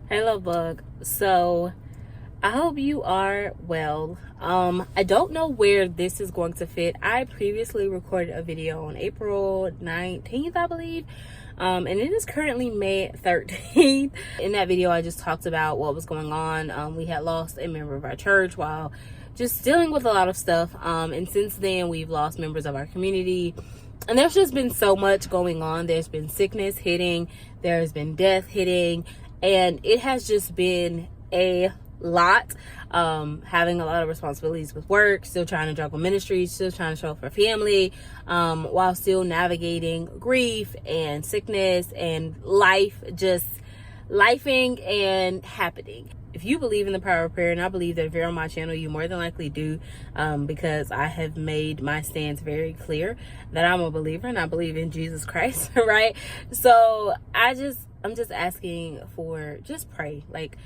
Hey, Lovebug. So, I hope you are well. I don't know where this is going to fit. I previously recorded a video on April 19th, I believe. And it is currently May 13th. In that video, I just talked about what was going on. We had lost a member of our church while just dealing with a lot of stuff. And since then, we've lost members of our community. And there's just been so much going on. There's been sickness hitting. There's been death hitting. And it has just been a lot. Having a lot of responsibilities with work, still trying to juggle ministry, still trying to show up for family, while still navigating grief and sickness and life, just lifing and happening. If you believe in the power of prayer, and I believe that if you're on my channel, you more than likely do, because I have made my stance very clear that I'm a believer and I believe in Jesus Christ, right? So I'm just asking for just pray. Like,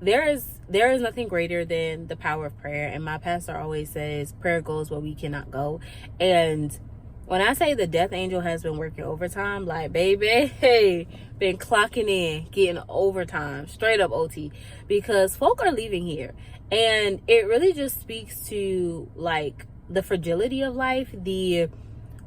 there is nothing greater than the power of prayer. And my pastor always says prayer goes where we cannot go. And when I say the death angel has been working overtime, like, baby, hey, been clocking in, getting overtime, straight up OT, because folk are leaving here. And it really just speaks to, like, the fragility of life, the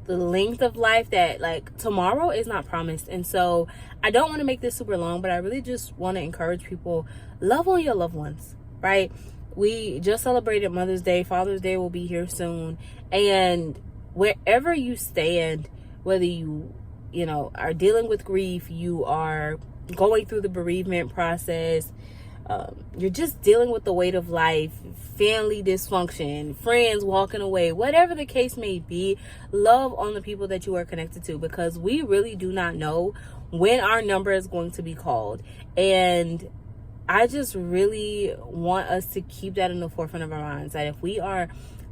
length of life, that, like, tomorrow is not promised. And so I don't want to make this super long, but I really just want to encourage people, love on your loved ones, right? We just celebrated Mother's Day. Father's Day will be here soon. And wherever you stand, whether you are dealing with grief, you are going through the bereavement process, you're just dealing with the weight of life, family dysfunction, friends walking away, whatever the case may be, love on the people that you are connected to, because we really do not know when our number is going to be called. And I just really want us to keep that in the forefront of our minds, that if we are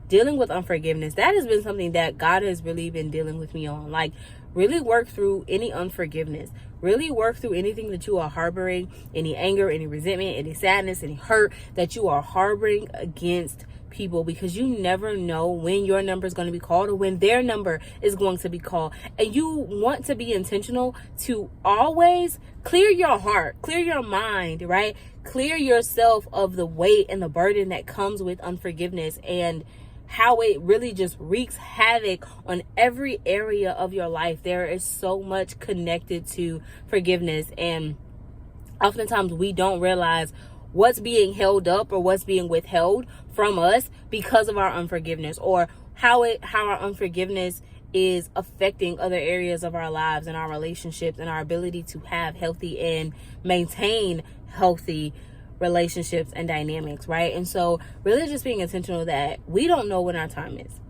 dealing with unforgiveness, that has been something that God has really been dealing with me on. Like, really work through any unforgiveness. Really work through anything that you are harboring, any anger, any resentment, any sadness, any hurt that you are harboring against people, because you never know when your number is going to be called or when their number is going to be called. And you want to be intentional to always clear your heart, clear your mind, right? Clear yourself of the weight and the burden that comes with unforgiveness, and how it really just wreaks havoc on every area of your life. There is so much connected to forgiveness, and oftentimes we don't realize what's being held up or what's being withheld from us because of our unforgiveness, or how our unforgiveness is affecting other areas of our lives and our relationships and our ability to have healthy and maintain healthy relationships and dynamics, right? And so really just being intentional that we don't know when our time is.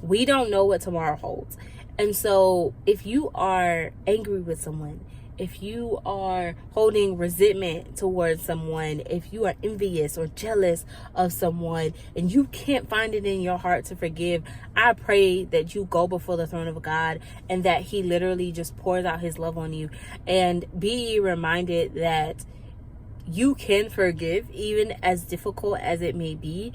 We don't know what tomorrow holds. And so if you are angry with someone, if you are holding resentment towards someone, if you are envious or jealous of someone and you can't find it in your heart to forgive, I pray that you go before the throne of God and that he literally just pours out his love on you. And be reminded that you can forgive, even as difficult as it may be,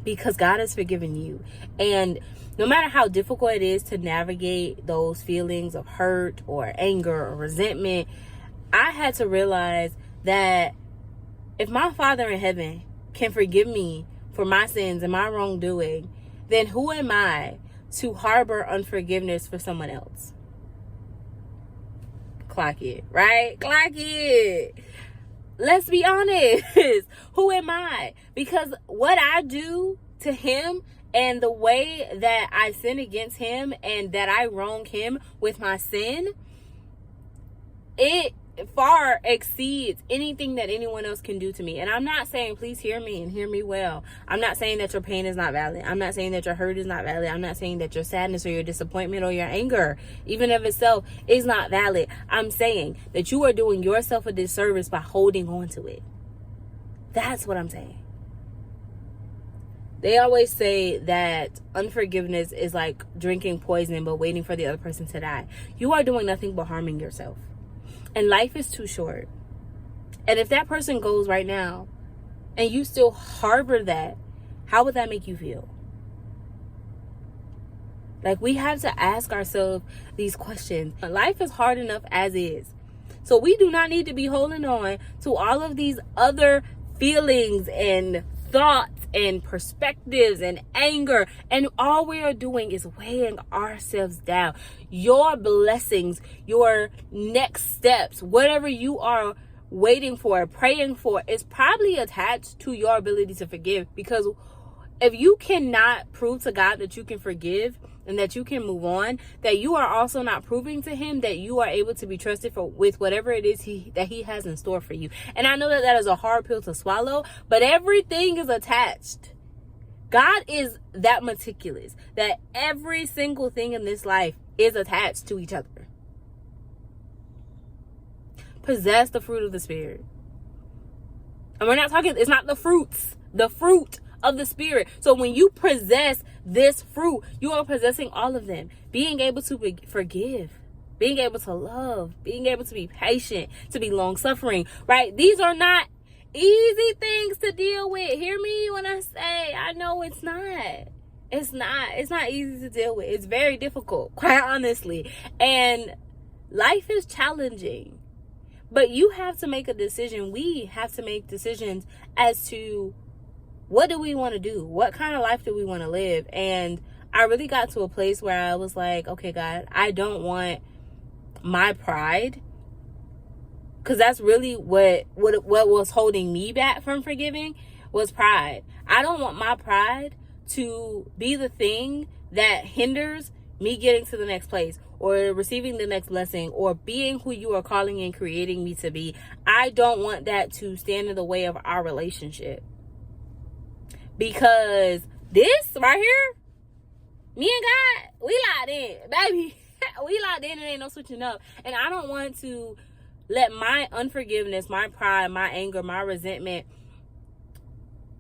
because God has forgiven you. And no matter how difficult it is to navigate those feelings of hurt or anger or resentment, I had to realize that if my Father in heaven can forgive me for my sins and my wrongdoing, then who am I to harbor unforgiveness for someone else? Clock it, right? Clock it. Let's be honest. Who am I? Because what I do to him and the way that I sin against him and that I wrong him with my sin, it far exceeds anything that anyone else can do to me. And I'm not saying, please hear me and hear me well, I'm not saying that your pain is not valid. I'm not saying that your hurt is not valid. I'm not saying that your sadness or your disappointment or your anger, even of itself, is not valid. I'm saying that you are doing yourself a disservice by holding on to it. That's what I'm saying. They always say that unforgiveness is like drinking poison but waiting for the other person to die. You are doing nothing but harming yourself. And life is too short. And if that person goes right now and you still harbor that, how would that make you feel? Like, we have to ask ourselves these questions. Life is hard enough as is. So we do not need to be holding on to all of these other feelings and thoughts and perspectives and anger, and all we are doing is weighing ourselves down. Your blessings, your next steps, whatever you are waiting for, praying for, is probably attached to your ability to forgive. Because if you cannot prove to God that you can forgive and that you can move on, that you are also not proving to him that you are able to be trusted with whatever it is that he has in store for you. And I know that that is a hard pill to swallow, but everything is attached. God is that meticulous that every single thing in this life is attached to each other. Possess the fruit of the Spirit. And we're not talking, it's not the fruits, the fruit of the Spirit. So when you possess this fruit, you are possessing all of them. Being able to forgive, being able to love, being able to be patient, to be long suffering, right? These are not easy things to deal with. Hear me when I say, I know it's not. It's not easy to deal with. It's very difficult, quite honestly. And life is challenging. But you have to make a decision. We have to make decisions as to what do we want to do? What kind of life do we want to live? And I really got to a place where I was like, okay, God, I don't want my pride, because that's really what was holding me back from forgiving, was pride. I don't want my pride to be the thing that hinders me getting to the next place, or receiving the next blessing, or being who you are calling and creating me to be. I don't want that to stand in the way of our relationship. Because this right here, me and God, we locked in, baby. We locked in and ain't no switching up. And I don't want to let my unforgiveness, my pride, my anger, my resentment,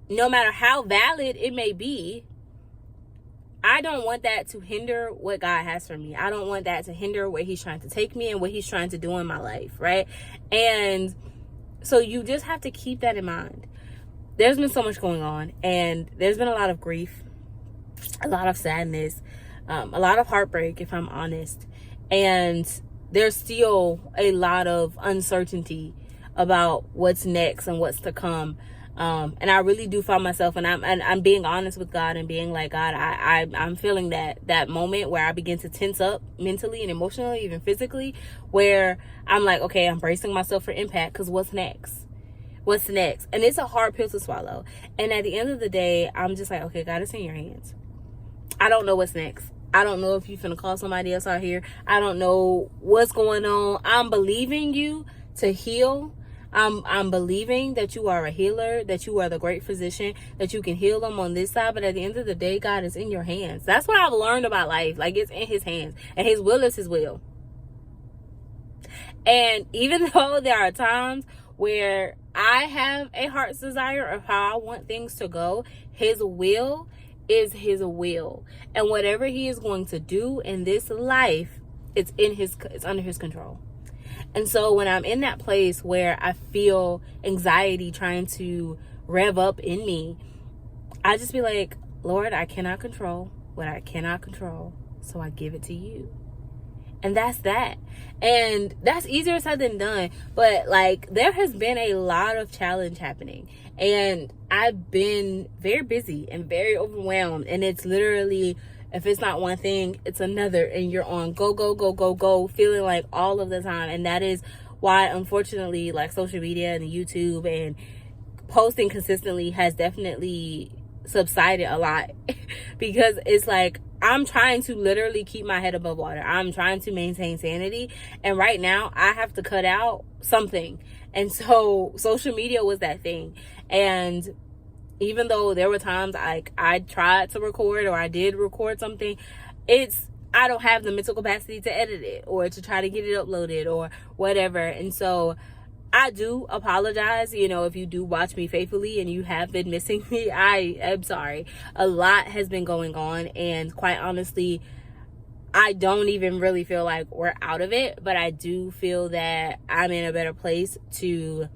no matter how valid it may be, I don't want that to hinder what God has for me. I don't want that to hinder where he's trying to take me and what he's trying to do in my life, right? And so you just have to keep that in mind. There's been so much going on, and there's been a lot of grief, a lot of sadness, a lot of heartbreak, if I'm honest. And there's still a lot of uncertainty about what's next and what's to come. And I really do find myself, and I'm being honest with God and being like, God, I'm feeling that moment where I begin to tense up mentally and emotionally, even physically, where I'm like, okay, I'm bracing myself for impact, because what's next? What's next? And it's a hard pill to swallow. And at the end of the day, I'm just like, okay, God, it's in your hands. I don't know what's next. I don't know if you're finna call somebody else out here. I don't know what's going on. I'm believing you to heal. I'm believing that you are a healer, that you are the great physician, that you can heal them on this side. But at the end of the day, God, is in your hands. That's what I've learned about life. Like, it's in his hands, and his will is his will. And even though there are times where I have a heart's desire of how I want things to go, his will is his will. And whatever he is going to do in this life, it's under his control. And so when I'm in that place where I feel anxiety trying to rev up in me, I just be like, Lord, I cannot control what I cannot control, so I give it to you. And that's that. And that's easier said than done. But like, there has been a lot of challenge happening, and I've been very busy and very overwhelmed. And it's literally, if it's not one thing, it's another, and you're on go, feeling like all of the time. And that is why, unfortunately, like, social media and YouTube and posting consistently has definitely subsided a lot. Because it's like, I'm trying to literally keep my head above water. I'm trying to maintain sanity. And right now, I have to cut out something. And so social media was that thing. And even though there were times I tried to record, or I did record something, I don't have the mental capacity to edit it or to try to get it uploaded or whatever. And so I do apologize, if you do watch me faithfully and you have been missing me. I am sorry. A lot has been going on, and quite honestly, I don't even really feel like we're out of it, but I do feel that I'm in a better place to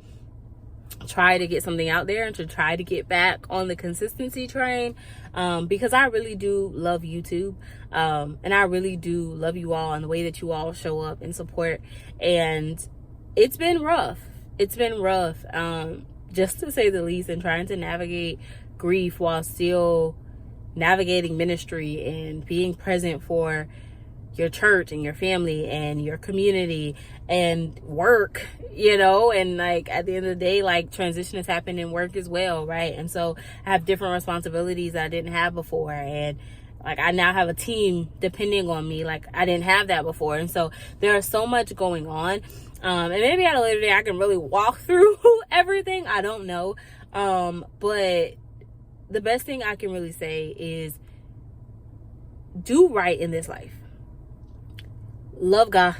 try to get something out there and to try to get back on the consistency train, because I really do love YouTube, and I really do love you all and the way that you all show up and support. And it's been rough. It's been rough, just to say the least, and trying to navigate grief while still navigating ministry and being present for your church and your family and your community and work, and like at the end of the day, like transition has happened in work as well, right? And so I have different responsibilities that I didn't have before, and like I now have a team depending on me, like I didn't have that before. And so there's so much going on, and maybe at a later day I can really walk through everything, I don't know, but the best thing I can really say is do right in this life. Love God,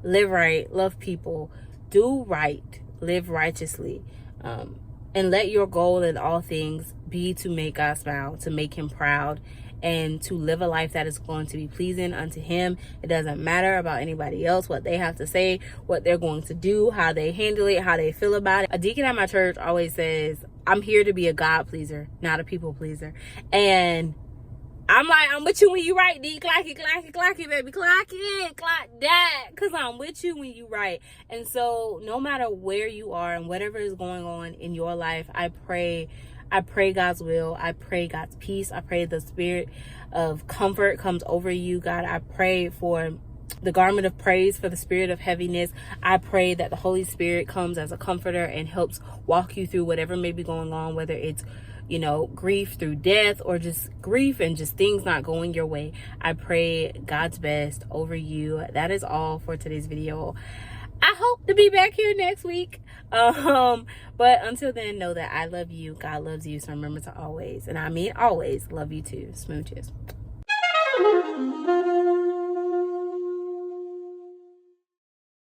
live right, love people, do right, live righteously, and let your goal in all things be to make God smile, to make him proud, and to live a life that is going to be pleasing unto him. It doesn't matter about anybody else, what they have to say, what they're going to do, how they handle it, how they feel about it. A deacon at my church always says, I'm here to be a God pleaser, not a people pleaser. And I'm like, I'm with you when you right, D. Clock it, baby. Clock that. Because I'm with you when you right. And so no matter where you are and whatever is going on in your life, I pray God's will. I pray God's peace. I pray the spirit of comfort comes over you, God. I pray for the garment of praise for the spirit of heaviness. I pray that the Holy Spirit comes as a comforter and helps walk you through whatever may be going on, whether it's grief through death or just grief and just things not going your way. I pray God's best over you. That is all for today's video. I hope to be back here next week. But until then, know that I love you. God loves you. So remember to always, and I mean always, love you too. Smooches.